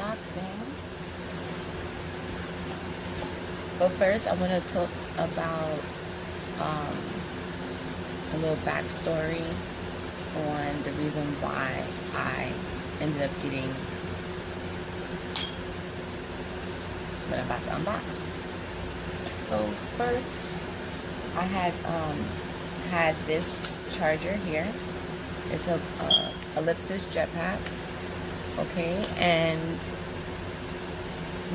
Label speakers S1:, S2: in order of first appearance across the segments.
S1: unboxing. But first, I want to talk about a little backstory on the reason why I ended up getting what I'm about to unbox. So first, I had this charger here. It's a ellipsis jetpack. Okay, and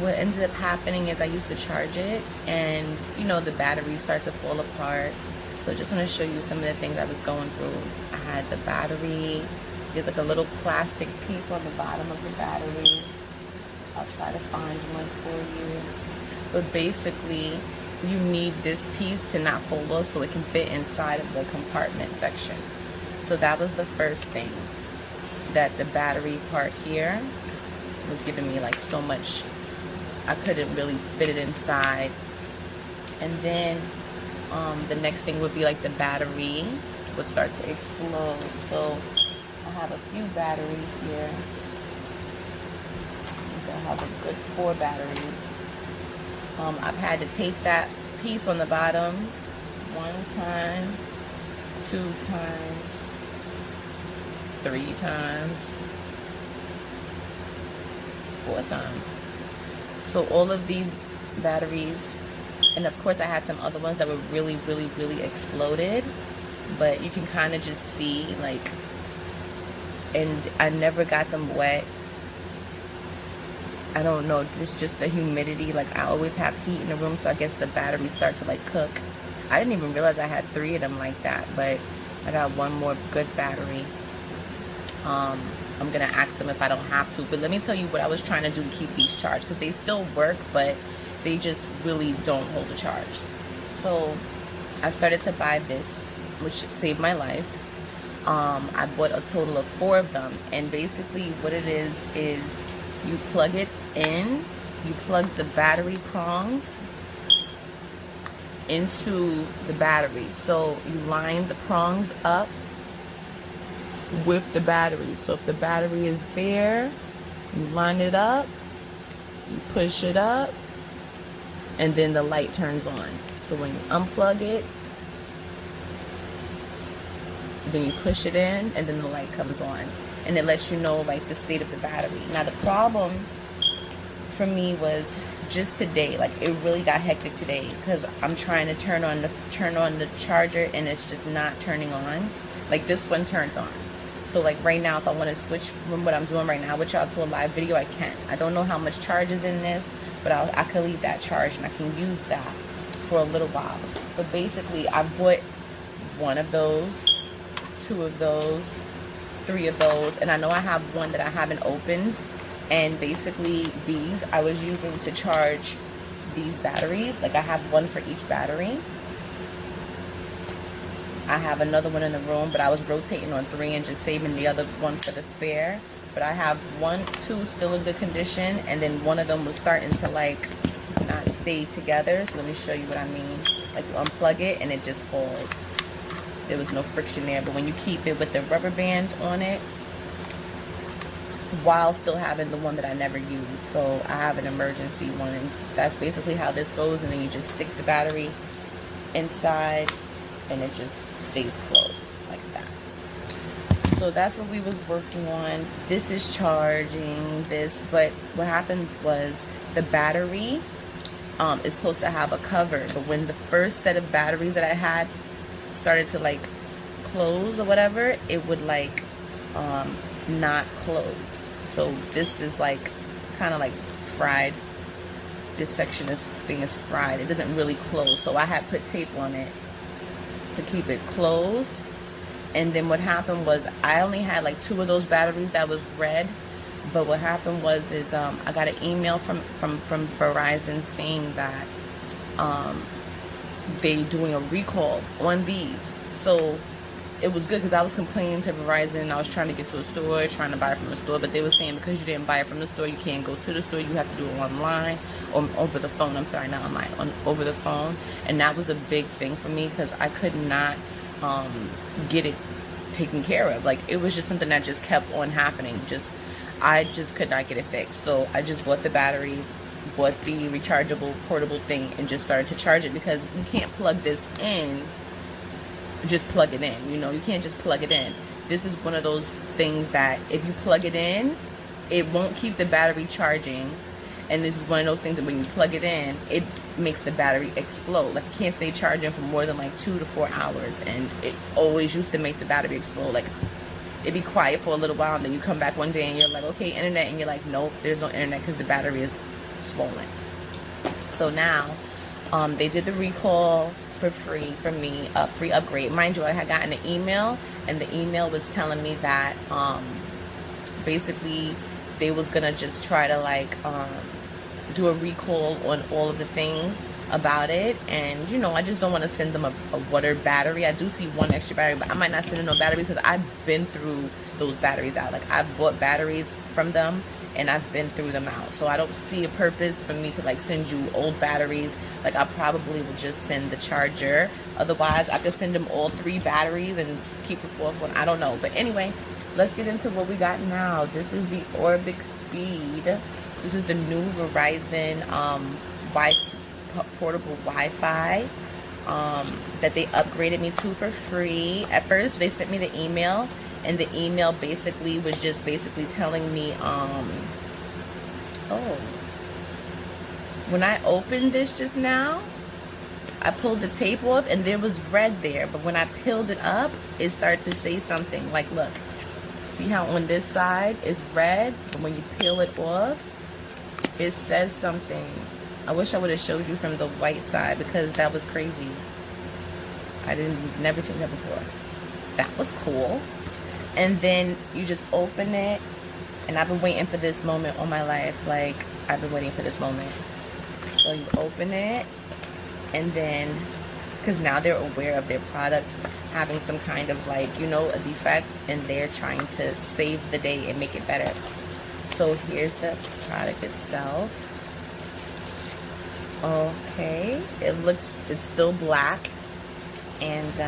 S1: what ended up happening is I used to charge it, and you know, the batteries start to fall apart. So just want to show you some of the things I was going through. I had the battery. There's like a little plastic piece on the bottom of the battery. I'll try to find one for you. But basically, you need this piece to not fold off so it can fit inside of the compartment section. So that was the first thing, that the battery part here was giving me like so much, I couldn't really fit it inside. And then the next thing would be like the battery would start to explode. So I have a few batteries here. I have a good 4 batteries. I've had to take that piece on the bottom 1 time, 2 times, 3 times, 4 times. So all of these batteries, and of course I had some other ones that were really exploded, but you can kind of just see like, and I never got them wet. I don't know, it's just the humidity. Like I always have heat in the room, so I guess the batteries start to like cook. I didn't even realize I had 3 of them like that, but I got 1 more good battery. I'm gonna ask them if I don't have to, but let me tell you what I was trying to do to keep these charged, because they still work, but they just really don't hold a charge. So I started to buy this, which saved my life. I bought a total of 4 of them, and basically what it is you plug it in, you plug the battery prongs into the battery. So you line the prongs up with the battery. So if the battery is there, you line it up, you push it up, and then the light turns on. So when you unplug it, then you push it in, and then the light comes on. And it lets you know like the state of the battery. Now the problem for me was just today, like it really got hectic today, because I'm trying to turn on the charger and it's just not turning on. Like this one turned on. So like right now, if I want to switch from what I'm doing right now with y'all to a live video, I can. I don't know how much charge is in this, but I can leave that charge and I can use that for a little while. But basically I bought 1 of those, 2 of those, 3 of those, and I know I have 1 that I haven't opened. And basically these I was using to charge these batteries. Like I have 1 for each battery. I have another one in the room, but I was rotating on 3 and just saving the other 1 for the spare. But I have 2 still in good condition, and then 1 of them was starting to like not stay together. So let me show you what I mean. Like you unplug it and it just falls. There was no friction there, but when you keep it with the rubber band on it, while still having the one that I never use. So I have an emergency one, and that's basically how this goes. And then you just stick the battery inside and it just stays closed like that. So that's what we was working on. This is charging this, but what happened was the battery is supposed to have a cover, but when the first set of batteries that I had started to like close or whatever, it would like not close. So this is like kind of like fried. This section, this thing is fried. It doesn't really close. So I had put tape on it to keep it closed. And then what happened was I only had like 2 of those batteries that was red. But what happened was I got an email from Verizon saying that they doing a recall on these. So it was good because I was complaining to Verizon. I was trying to get to a store, trying to buy it from the store, but they were saying because you didn't buy it from the store, you can't go to the store. You have to do it online or over the phone. I'm sorry, not online, over the phone. And that was a big thing for me because I could not get it taken care of. Like it was just something that just kept on happening. I just could not get it fixed. So I just bought the batteries, bought the rechargeable portable thing, and just started to charge it, because you can't plug this in, just plug it in. You know, you can't just plug it in. This is one of those things that if you plug it in, it won't keep the battery charging. And this is one of those things that when you plug it in, it makes the battery explode. Like, it can't stay charging for more than like 2 to 4 hours. And it always used to make the battery explode. Like, it'd be quiet for a little while, and then you come back one day and you're like, okay, internet. And you're like, nope, there's no internet because the battery is swollen. So now, they did the recall for free for me, a free upgrade. Mind you, I had gotten an email, and the email was telling me that basically they was gonna just try to like do a recall on all of the things about it. And you know, I just don't want to send them a water battery. I do see one extra battery, but I might not send them no battery, because I've been through those batteries out. Like, I've bought batteries from them and I've been through them out. So I don't see a purpose for me to like send you old batteries. Like, I probably would just send the charger. Otherwise, I could send them all 3 batteries and keep the 4th one. I don't know. But anyway, let's get into what we got now. This is the Orbic Speed. This is the new Verizon portable Wi-Fi that they upgraded me to for free. At first, they sent me the email, and the email basically was just telling me, when I opened this just now, I pulled the tape off and there was red there, but when I peeled it up, it started to say something. Like, look, see how on this side is red, but when you peel it off, it says something. I wish I would have showed you from the white side, because that was crazy. Never seen that before. That was cool. And then you just open it, and I've been waiting for this moment all my life. Like, I've been waiting for this moment. So you open it, and then, because now they're aware of their product having some kind of like, you know, a defect, and they're trying to save the day and make it better. So here's the product itself. Okay, it's still black, and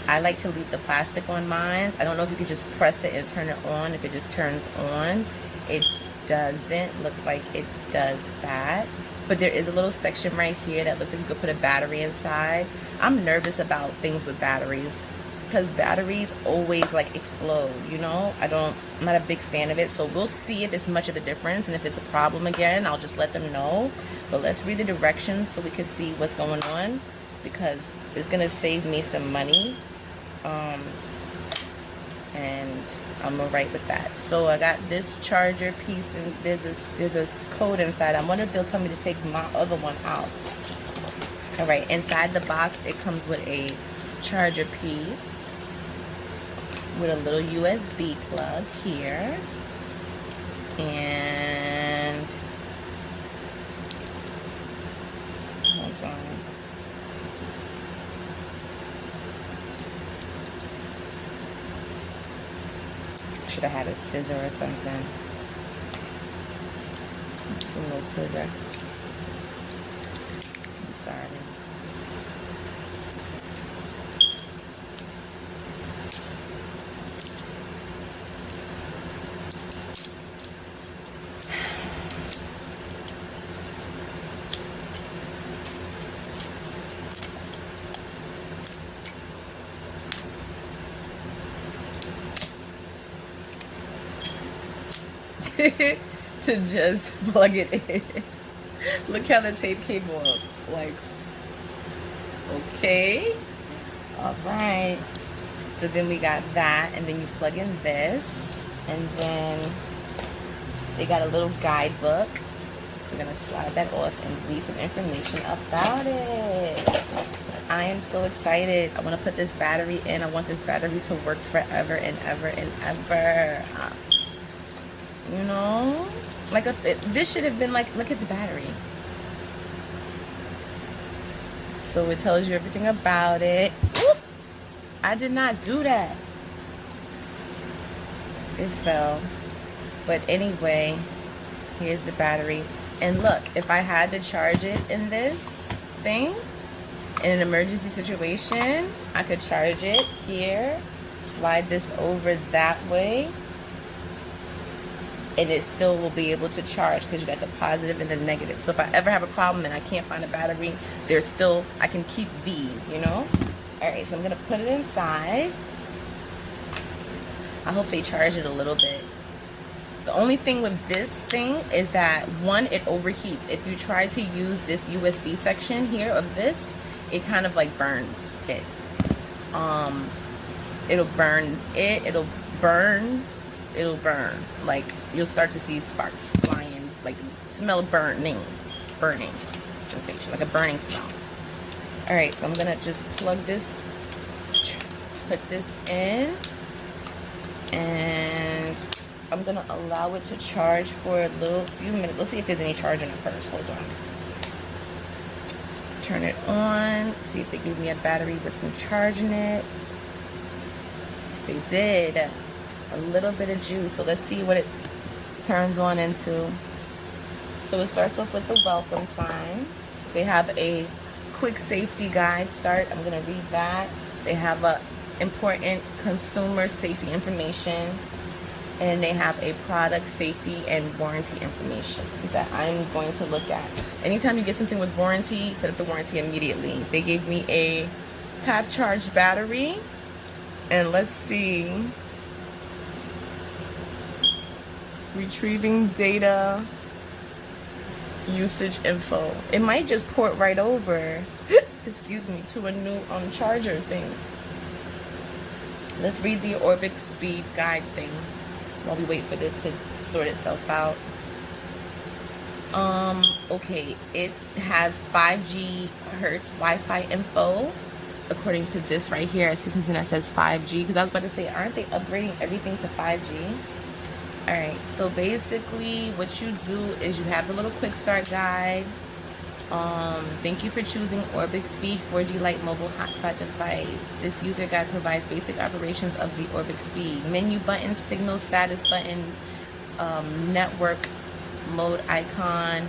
S1: I like to leave the plastic on mine. I don't know if you could just press it and turn it on. If it just turns on, it doesn't look like it does that. But there is a little section right here that looks like you could put a battery inside. I'm nervous about things with batteries, because batteries always like explode, you know? I'm not a big fan of it. So we'll see if it's much of a difference, and if it's a problem again, I'll just let them know. But let's read the directions so we can see what's going on, because it's gonna save me some money. And I'm alright with that. So I got this charger piece, and there's this code inside. I wonder if they'll tell me to take my other one out. Alright, inside the box it comes with a charger piece with a little USB plug here, and hold on. Should have had a scissor or something. A little scissor. I'm sorry. To just plug it in. Look how the tape came off. Like, okay, all right. So then we got that, and then you plug in this, and then they got a little guidebook. So we're gonna slide that off and read some information about it. I am so excited. I want to put this battery in. I want this battery to work forever and ever and ever. You know, like this should have been like, look at the battery. So it tells you everything about it. Oop! I did not do that. It fell. But anyway, here's the battery. And look, if I had to charge it in this thing, in an emergency situation, I could charge it here, slide this over that way, and it still will be able to charge because you got the positive and the negative. So if I ever have a problem and I can't find a battery, there's still, I can keep these, you know? All right, so I'm gonna put it inside. I hope they charge it a little bit. The only thing with this thing is that, one, it overheats. If you try to use this USB section here of this, it kind of like burns it. It'll burn it, it'll burn. Like, you'll start to see sparks flying, like smell burning sensation, like a burning smell. All right, so I'm gonna just plug this, put this in, and I'm gonna allow it to charge for a few minutes. Let's see if there's any charge in it first. Hold on. Turn it on, see if they give me a battery with some charge in it. They did. A little bit of juice. So let's see what it turns on into. So it starts off with the welcome sign. They have a quick safety guide start. I'm going to read that. They have a important consumer safety information. And they have a product safety and warranty information that I'm going to look at. Anytime you get something with warranty, set up the warranty immediately. They gave me a half-charged battery. And let's see. Retrieving data, usage info. It might just port right over, excuse me, to a new charger thing. Let's read the Orbic speed guide thing while we wait for this to sort itself out. Okay, it has 5G Hertz Wi-Fi info. According to this right here, I see something that says 5G, because I was about to say, aren't they upgrading everything to 5G? Alright, so basically what you do is you have the little quick start guide. Thank you for choosing Orbic Speed 4G Lite mobile hotspot device. This user guide provides basic operations of the Orbic Speed. Menu button, signal status button, network mode icon,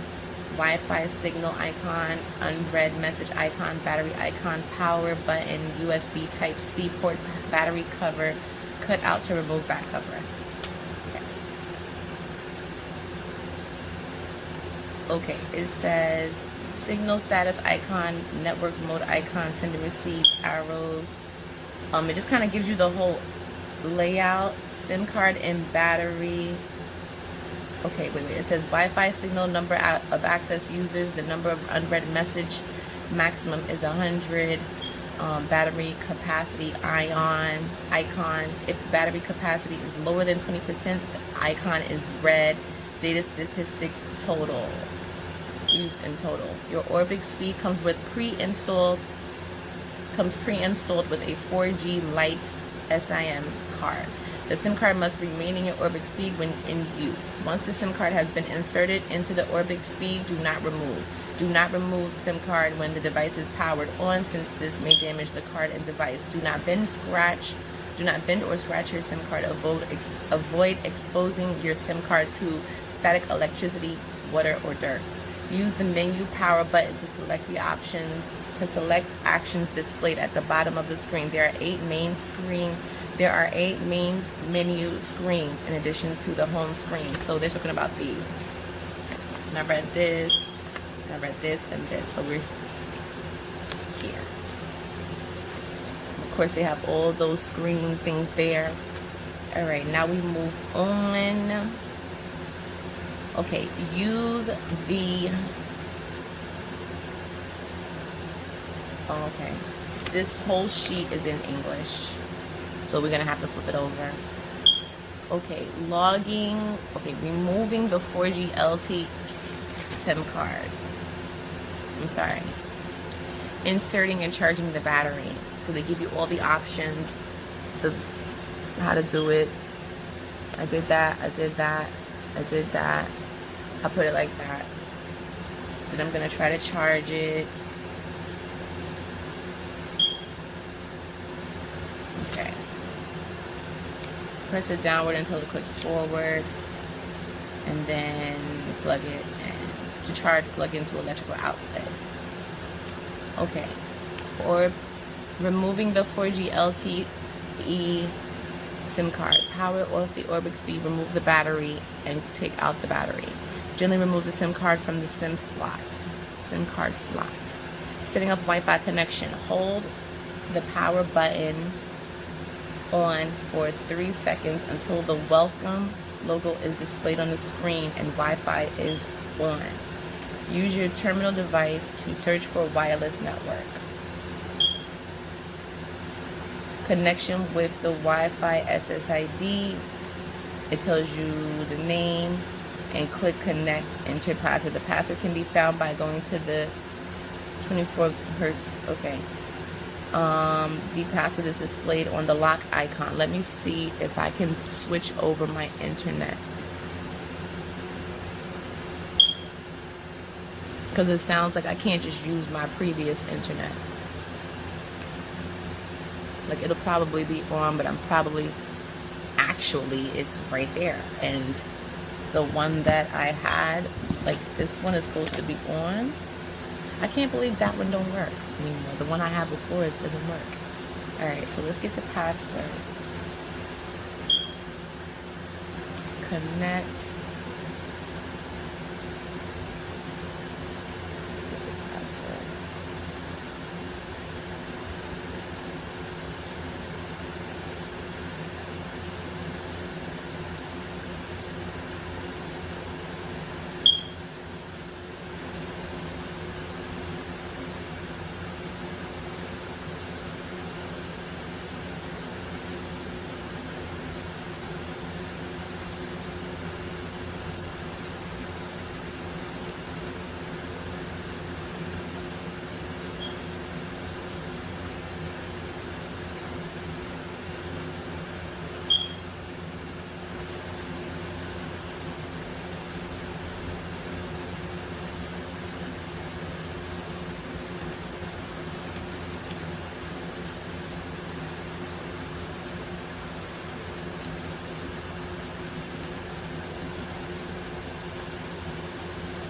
S1: Wi-Fi signal icon, unread message icon, battery icon, power button, USB Type-C port, battery cover, cut out to remove back cover. Okay, it says signal status icon, network mode icon, send and receive arrows. It just kind of gives you the whole layout, SIM card and battery. Okay, wait. It says Wi-Fi signal, number of access users, the number of unread message maximum is 100. Battery capacity icon. If battery capacity is lower than 20%, the icon is red. Data statistics total. Used in total. Your Orbic Speed comes pre-installed with a 4G Lite SIM card. The SIM card must remain in your Orbic Speed when in use. Once the SIM card has been inserted into the Orbic Speed, do not remove. Do not remove SIM card when the device is powered on, since this may damage the card and device. Do not bend or scratch your SIM card. Avoid exposing your SIM card to static electricity, water, or dirt. Use the menu power button to select the options. To select actions displayed at the bottom of the screen. There are 8 main menu screens in addition to the home screen. So they're talking about these. And I read this, and this. So we're here. Of course, they have all those screen things there. All right, now we move on. Okay, use the... Okay, this whole sheet is in English, so we're gonna have to flip it over. Okay, logging. Okay, removing the 4G LTE SIM card. I'm sorry. Inserting and charging the battery. So they give you all the options, how to do it. I did that. I put it like that. Then I'm gonna try to charge it. Okay. Press it downward until it clicks forward, and then plug it in. To charge, plug into electrical outlet. Okay. Or removing the 4G LTE SIM card. Power off the Orbic speed. Remove the battery and take out the battery. Gently remove the SIM card from the SIM card slot. Setting up Wi-Fi connection. Hold the power button on for 3 seconds until the welcome logo is displayed on the screen and Wi-Fi is on. Use your terminal device to search for a wireless network. Connection with the Wi-Fi SSID. It tells you the name and click connect, enter password. The password can be found by going to the 24 hertz. Okay. The password is displayed on the lock icon. Let me see if I can switch over my internet. Because it sounds like I can't just use my previous internet. Like, it'll probably be on, but actually, it's right there. And the one that I had, like, this one is supposed to be on. I can't believe that one don't work anymore. The one I had before, it doesn't work. Alright, so let's get the password. Connect. Let's get the password.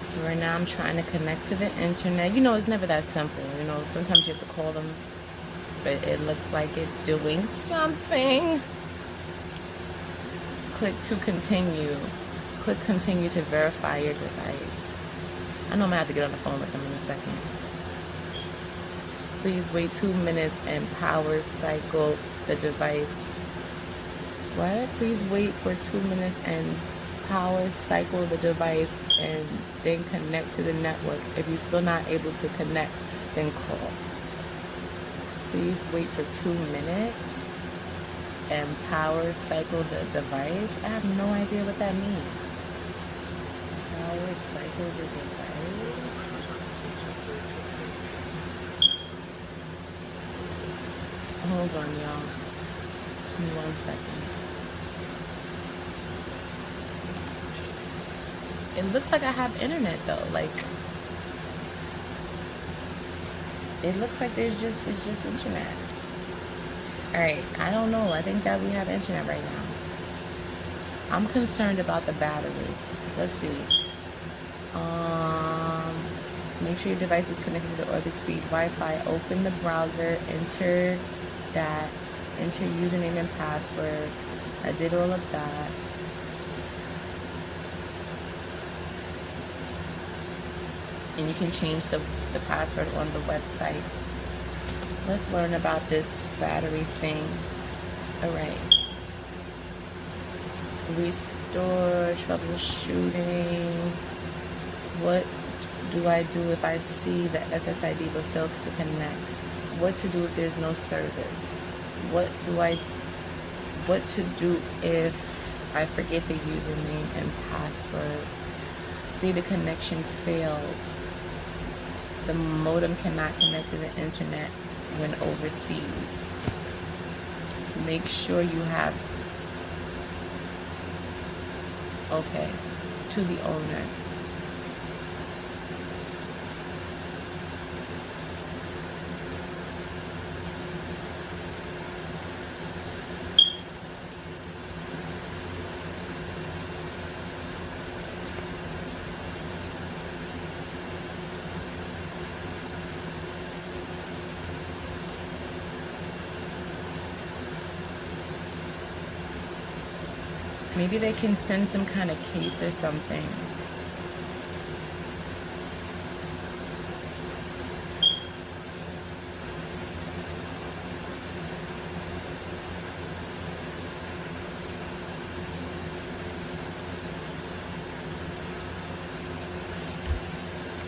S1: So right now I'm trying to connect to the internet. You know, it's never that simple. You know, sometimes you have to call them, but it looks like it's doing something. Click to continue. Click continue to verify your device. I know I'm gonna have to get on the phone with them in a second. Please wait 2 minutes and power cycle the device. What? Please wait for 2 minutes and power cycle the device and then connect to the network. If you're still not able to connect, then call. Please wait for 2 minutes and power cycle the device. I have no idea what that means. Power cycle the device. Hold on, y'all. Give me 1 second. It looks like I have internet though. Like, it looks like it's just internet. Alright, I don't know. I think that we have internet right now. I'm concerned about the battery. Let's see. Make sure your device is connected to the Orbic Speed Wi-Fi. Open the browser, enter username and password. I did all of that. And you can change the password on the website. Let's learn about this battery thing. Alright. Restore, troubleshooting. What do I do if I see the SSID but fail to connect? What to do if there's no service? What to do if I forget the username and password? Data connection failed. The modem cannot connect to the internet when overseas. Make sure you have, okay, to the owner. Maybe they can send some kind of case or something.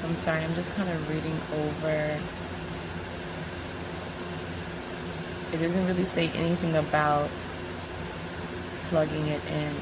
S1: I'm sorry, I'm just kind of reading over. It doesn't really say anything about plugging it in.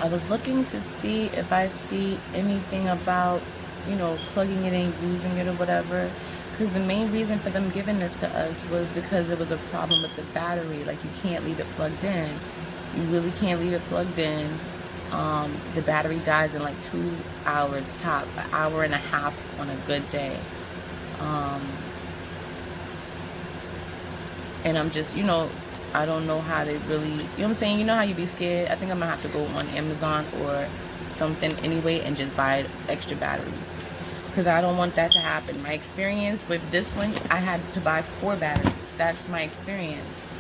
S1: I was looking to see if I see anything about, you know, plugging it in, using it or whatever. Because the main reason for them giving this to us was because it was a problem with the battery. Like, you can't leave it plugged in. You really can't leave it plugged in. The battery dies in like 2 hours tops, an hour and a half on a good day. And I'm just, you know, I don't know how they really, you know what I'm saying? You know how you be scared? I think I'm gonna have to go on Amazon or something anyway and just buy an extra battery. Because I don't want that to happen. My experience with this one, I had to buy 4 batteries. That's my experience.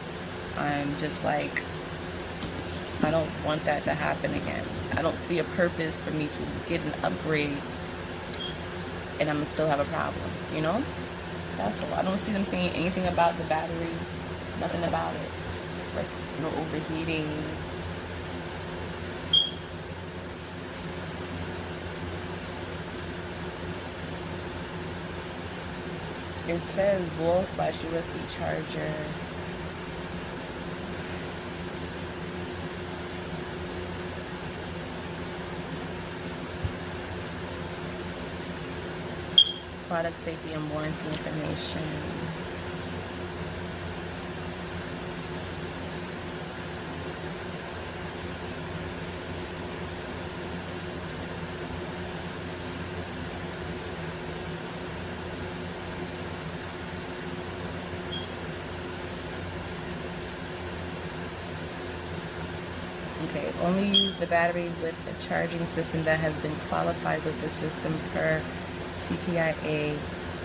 S1: I'm just like, I don't want that to happen again. I don't see a purpose for me to get an upgrade and I'm gonna still have a problem, you know? That's all. I don't see them saying anything about the battery, nothing about it. Like, no overheating. It says wall/USB charger. Product safety and warranty information. Okay, only use the battery with a charging system that has been qualified with the system per CTIA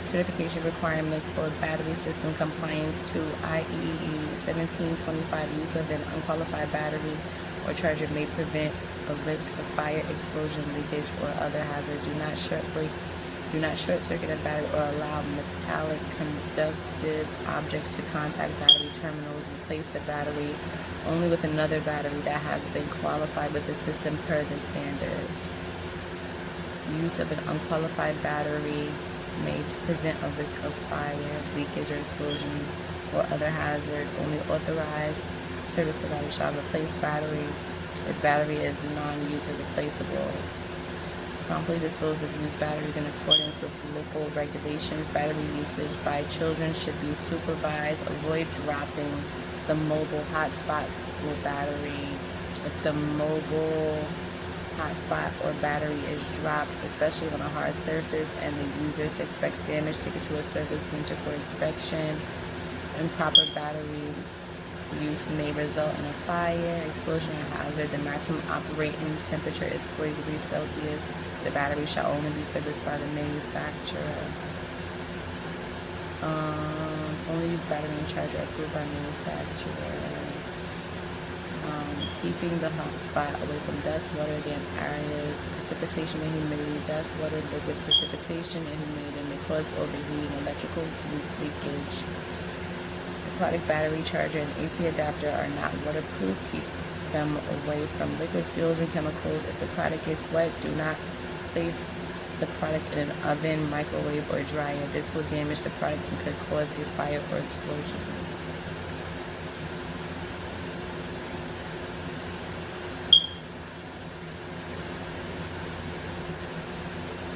S1: certification requirements for battery system compliance to IEEE 1725. Use of an unqualified battery or charger may prevent a risk of fire, explosion, leakage, or other hazard. Do not short circuit a battery or allow metallic conductive objects to contact battery terminals. Replace the battery only with another battery that has been qualified with the system per the standard. Use of an unqualified battery may present a risk of fire, leakage, or explosion, or other hazard. Only authorized service provider shall replace battery if battery is non-user replaceable. Promptly dispose of used batteries in accordance with local regulations. Battery usage by children should be supervised. Avoid dropping the mobile hotspot or battery. If the mobile hotspot or battery is dropped, especially on a hard surface, and the user expects damage, take it to a service center for inspection. Improper battery use may result in a fire, explosion, or hazard. The maximum operating temperature is 40 degrees Celsius. The battery shall only be serviced by the manufacturer. Only use battery and charger approved by manufacturer. Keeping the hotspot away from dust, water, damp areas, precipitation and humidity. Dust, water, liquids, precipitation and humidity may cause overheating, electrical leakage. The product battery charger and AC adapter are not waterproof. Keep them away from liquid fuels and chemicals. If the product gets wet, do not place the product in an oven, microwave, or dryer. This will damage the product and could cause a fire or explosion.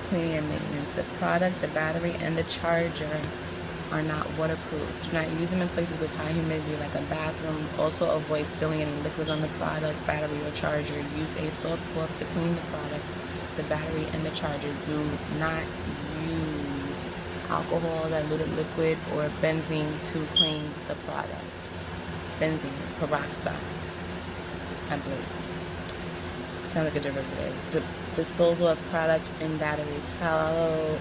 S1: Cleaning and maintenance. The product, the battery, and the charger are not waterproof. Do not use them in places with high humidity like a bathroom. Also avoid spilling any liquids on the product, battery, or charger. Use a soft cloth to clean the product, the battery, and the charger. Do not use alcohol, diluted liquid, or benzene to clean the product. Benzene, peroxide, I believe. Sounds like a derivative. Disposal of product and batteries. Follow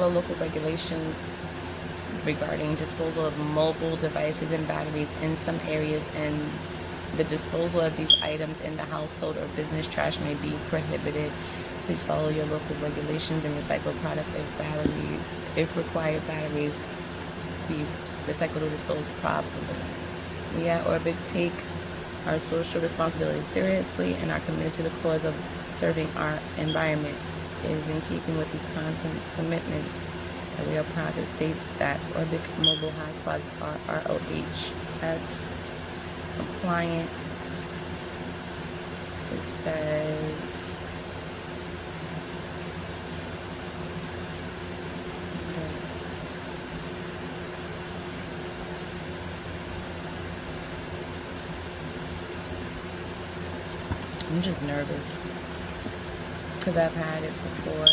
S1: local regulations regarding disposal of mobile devices and batteries in some areas, and the disposal of these items in the household or business trash may be prohibited. Please follow your local regulations and recycle product if required batteries be recycled or disposed properly. We at Orbit take our social responsibility seriously and are committed to the cause of serving our environment. It is in keeping with these content commitments that we are proud to state that Orbit mobile hotspots are ROHS compliant. It says I'm just nervous because I've had it before.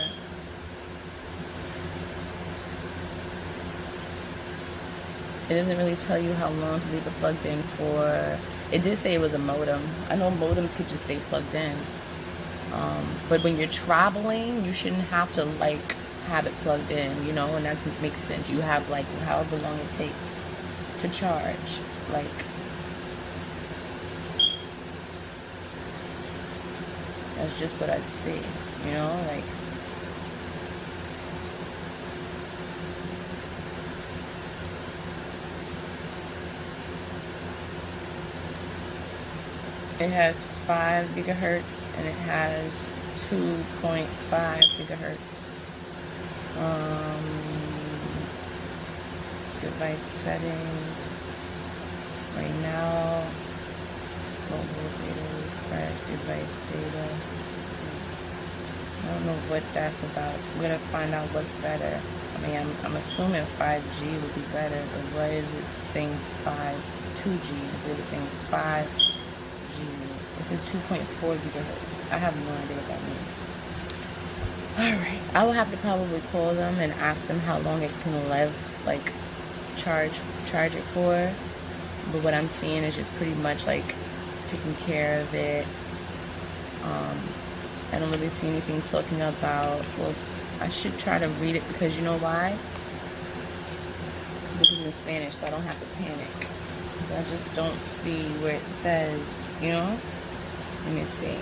S1: It doesn't really tell you how long to leave it plugged in for. It did say it was a modem. I know modems could just stay plugged in. But when you're traveling, you shouldn't have to have it plugged in, you know, and that makes sense. You have however long it takes to charge. That's just what I see, you know, it has 5 gigahertz and it has 2.5 gigahertz. Device settings. Right now, mobile data refresh, device data. I don't know what that's about. I'm gonna find out what's better. I mean, I'm assuming 5G would be better, but why is it saying 2G? Is it saying 5G? It says 2.4 gigahertz. I have no idea what that means. Alright, I will have to probably call them and ask them how long it can live, charge it for. But what I'm seeing is just pretty much taking care of it. I don't really see anything talking about, well, I should try to read it because you know why? This is in Spanish, so I don't have to panic. I just don't see where it says, you know? Let me see.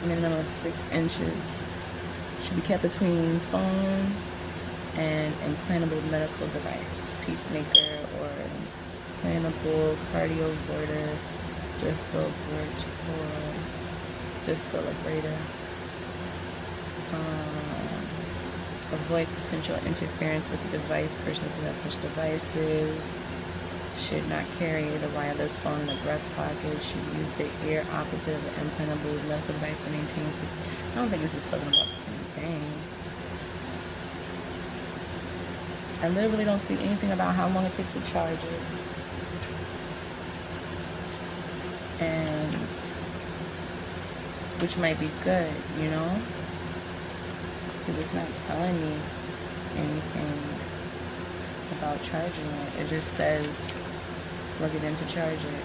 S1: Minimum of 6 inches. Should be kept between phone and implantable medical device, pacemaker or implantable cardioverter, defibrillator. Avoid potential interference with the device. Persons who have such devices should not carry the wireless phone in the breast pocket. Should use the ear opposite of the implantable medical device to maintain. I don't think this is talking about the same thing. I literally don't see anything about how long it takes to charge it. And which might be good, you know? Because it's not telling me anything about charging it. It just says plug it in to charge it.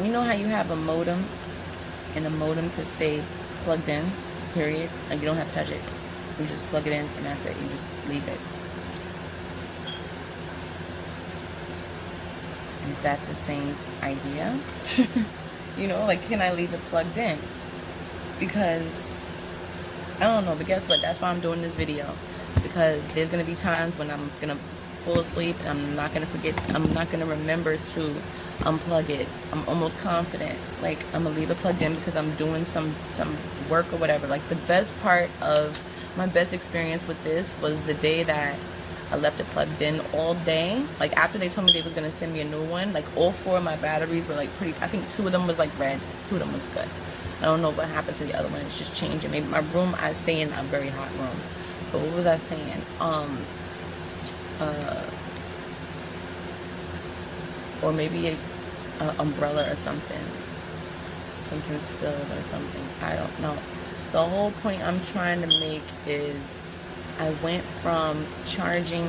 S1: you know how you have a modem, and the modem could stay plugged in, period? Like, you don't have to touch it. You just plug it in, and that's it. You just leave it. Is that the same idea? You know, like, can I leave it plugged in? Because, I don't know, but guess what? That's why I'm doing this video. Because there's going to be times when I'm going to fall asleep, and I'm not going to forget, I'm not going to remember to unplug it. I'm almost confident, like, I'm going to leave it plugged in because I'm doing some work or whatever. Like, the best part of my best experience with this was the day that I left it plugged in all day. Like, after they told me they was going to send me a new one, like, all 4 of my batteries were, like, pretty, I think 2 of them was, like, red. 2 of them was good. I don't know what happened to the other one. It's just changing. Maybe my room, I stay in a very hot room. But what was I saying? Or maybe a umbrella or something spilled or something. I don't know. The whole point I'm trying to make is I went from charging,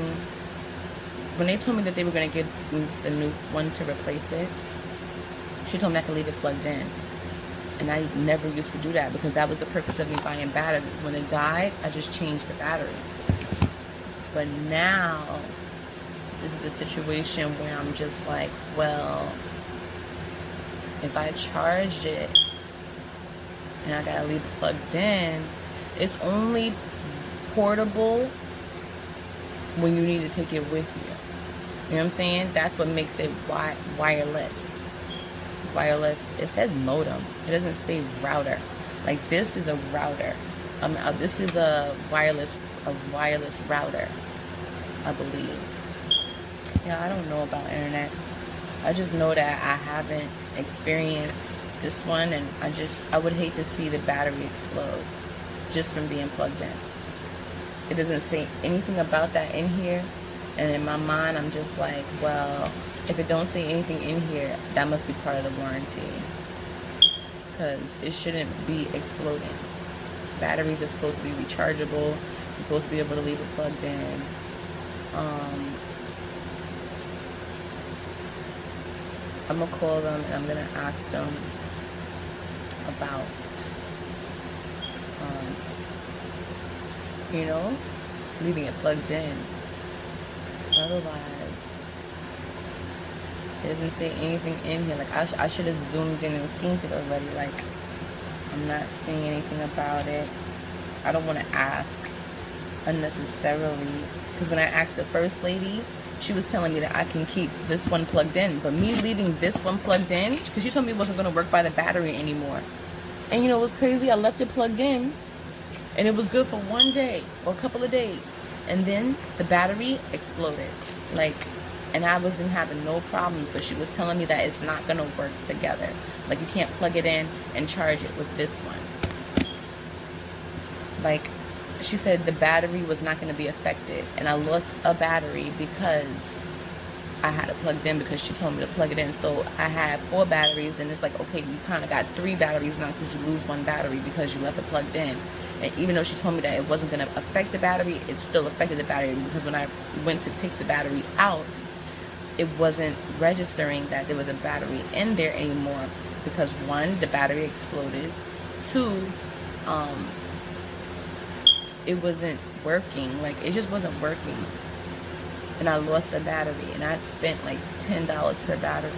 S1: when they told me that they were going to give me the new one to replace it, she told me I could leave it plugged in. And I never used to do that because that was the purpose of me buying batteries. When it died, I just changed the battery. But now, this is a situation where I'm just like, well, if I charged it and I gotta leave it plugged in, it's only portable when you need to take it with you. You know what I'm saying? That's what makes it wireless. Wireless, it says modem. It doesn't say router. Like, this is a router. This is a wireless router, I believe. Yeah, I don't know about internet. I just know that I haven't experienced this one, and I would hate to see the battery explode just from being plugged in. It doesn't say anything about that in here, and in my mind, I'm just like, well, if it don't say anything in here, that must be part of the warranty, because it shouldn't be exploding. Batteries are supposed to be rechargeable. You're supposed to be able to leave it plugged in. I'm gonna call them and I'm gonna ask them about, you know, leaving it plugged in. Otherwise, it doesn't say anything in here. Like, I should have zoomed in and seen it already. Like, I'm not seeing anything about it. I don't want to ask unnecessarily, because when I asked the first lady, she was telling me that I can keep this one plugged in, but me leaving this one plugged in, because she told me it wasn't going to work by the battery anymore. And you know what's crazy? I left it plugged in, and it was good for one day or a couple of days, and then the battery exploded. Like, and I wasn't having no problems, but she was telling me that it's not going to work together. Like, you can't plug it in and charge it with this one. Like, she said the battery was not going to be affected, and I lost a battery because I had it plugged in, because she told me to plug it in. So I had 4 batteries, then it's like, okay, you kind of got 3 batteries now because you lose 1 battery because you left it plugged in. And even though she told me that it wasn't going to affect the battery, it still affected the battery, because when I went to take the battery out, it wasn't registering that there was a battery in there anymore, because 1, the battery exploded, 2, it wasn't working. Like, it just wasn't working, and I lost a battery, and I spent like $10 per battery,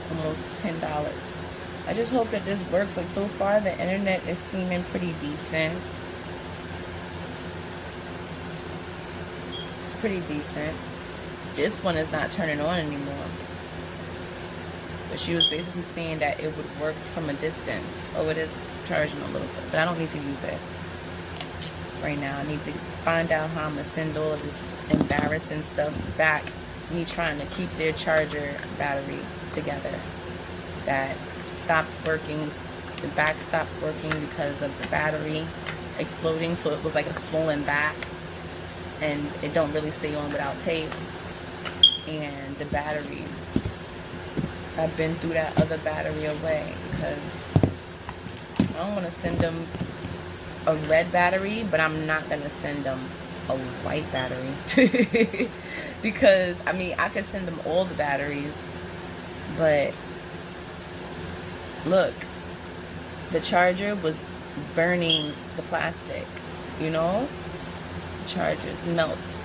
S1: almost $10. I just hope that this works. Like, so far the internet is seeming pretty decent. It's pretty decent. This one is not turning on anymore, but she was basically saying that it would work from a distance. Oh, it is charging a little bit, but I don't need to use it right now. I need to find out how I'm gonna send all of this embarrassing stuff back. Me trying to keep their charger battery together that stopped working. The back stopped working because of the battery exploding, so it was like a swollen back, and it don't really stay on without tape. And the batteries, I've been through that other battery away, because I don't want to send them a red battery, but I'm not going to send them a white battery. Because, I mean, I could send them all the batteries, but Look, the charger was burning the plastic, you know? Chargers melt.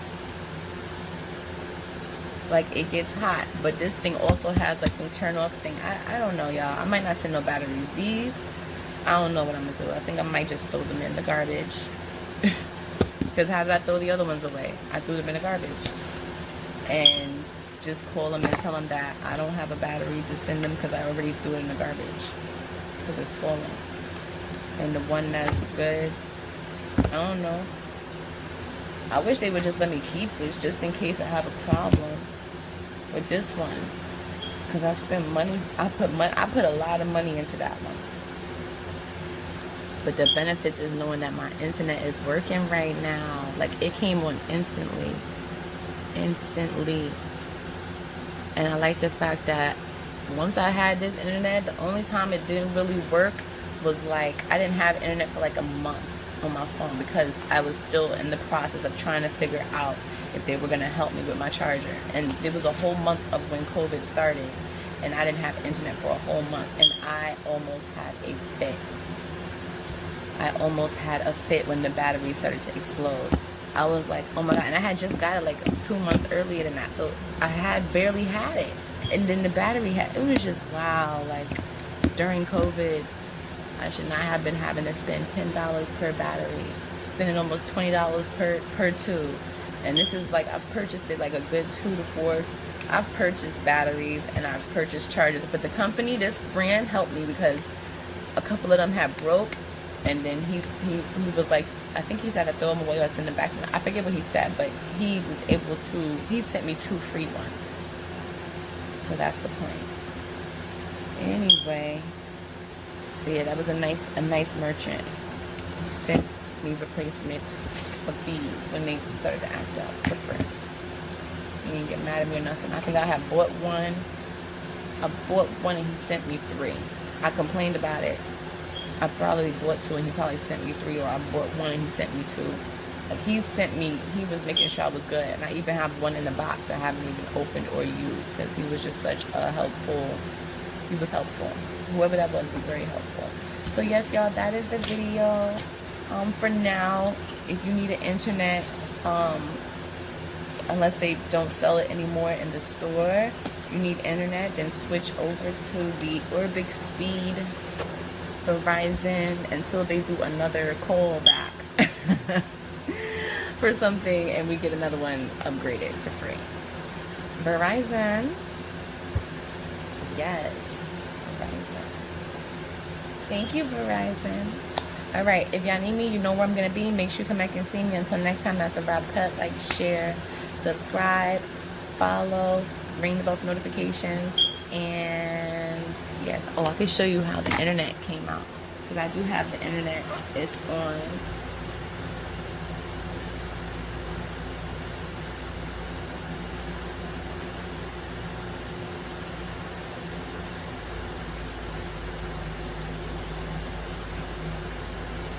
S1: Like, it gets hot. But this thing also has like some turn off thing. I don't know, y'all. I might not send no batteries. These, I don't know what I'm gonna do. I think I might just throw them in the garbage. Because how did I throw the other ones away? I threw them in the garbage. And just call them and tell them that I don't have a battery to send them because I already threw it in the garbage. Because it's swollen. And the one that's good, I don't know. I wish they would just let me keep this just in case I have a problem with this one. Because I spent money. I put a lot of money into that one. But the benefits is knowing that my internet is working right now. Like, it came on instantly. Instantly. And I like the fact that once I had this internet, the only time it didn't really work was like, I didn't have internet for like a month on my phone because I was still in the process of trying to figure out if they were going to help me with my charger. And it was a whole month of when COVID started, and I didn't have internet for a whole month, and I almost had a fit. I almost had a fit when the battery started to explode. I was like, oh my God. And I had just got it like 2 months earlier than that. So I had barely had it. And then the battery it was just, wow. Like, during COVID, I should not have been having to spend $10 per battery. Spending almost $20 per tube. And this is like, I've purchased it like a good 2 to 4. I've purchased batteries and I've purchased chargers. But the company, this brand, helped me because a couple of them had broke. And then he was like, I think he said to throw them away or send them back to me. I forget what he said, but he was able to, he sent me 2 free ones. So that's the point. Anyway, yeah, that was a nice merchant. He sent me replacement of these when they started to act up for free. He didn't get mad at me or nothing. I think I had bought one. I bought one and he sent me 3. I complained about it. I probably bought 2 and he probably sent me 3, or I bought 1 and he sent me 2. Like, he was making sure I was good. And I even have one in the box I haven't even opened or used because he was just such a he was helpful. Whoever that was very helpful. So yes, y'all, that is the video. For now, if you need an internet, unless they don't sell it anymore in the store, you need internet, then switch over to the Orbic Speed VERIZON until they do another callback for something and we get another one upgraded for free. VERIZON. Yes. VERIZON. Thank you, VERIZON. Alright, if y'all need me, you know where I'm going to be. Make sure you come back and see me. Until next time, that's a wrap. Cut, like, share, subscribe, follow, ring the bell for notifications. And yes, I can show you how the internet came out because I do have the internet. It's on.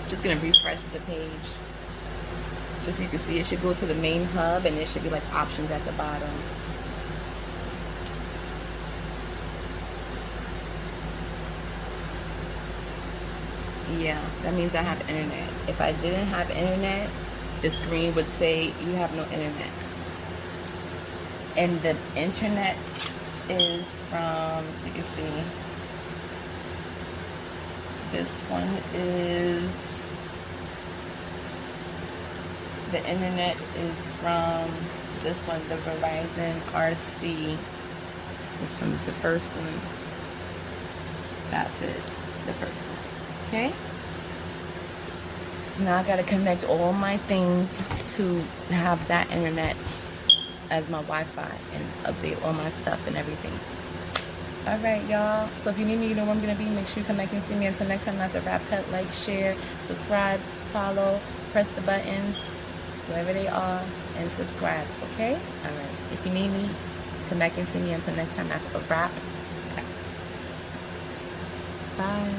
S1: Just gonna refresh the page just so you can see. It should go to the main hub and it should be like options at the bottom. Yeah, that means I have internet. If I didn't have internet, the screen would say you have no internet. And the internet is from, as you can see, this one is, the internet is from this one, the Verizon RC. It's from the first one. That's it, the first one. Okay, so now I gotta connect all my things to have that internet as my Wi-Fi and update all my stuff and everything. All right, y'all. So if you need me, you know where I'm gonna be. Make sure you come back and see me. Until next time, that's a wrap. Cut, like, share, subscribe, follow, press the buttons wherever they are, and subscribe. Okay. All right. If you need me, come back and see me. Until next time, that's a wrap. Okay. Bye.